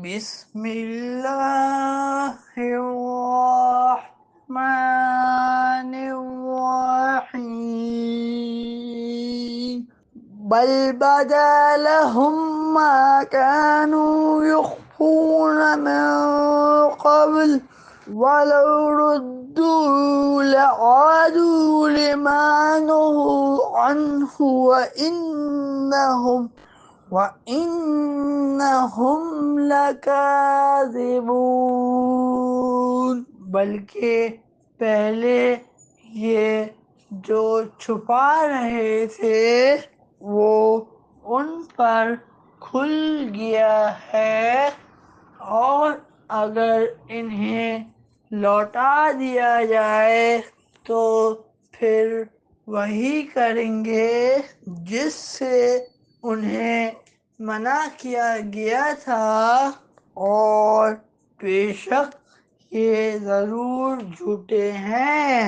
بسم اللہ الرحمن الرحیم بل بدا لهم ما كانوا يخفون من قبل ولو ردوا لعادوا لما نهوا عنه وَإِنَّهُمْ لَكَاذِبُونَ بلکہ پہلے یہ جو چھپا رہے تھے وہ ان پر کھل گیا ہے، اور اگر انہیں لوٹا دیا جائے تو پھر وہی کریں گے جس سے انہیں منع کیا گیا تھا، اور بے شک یہ ضرور جھوٹے ہیں۔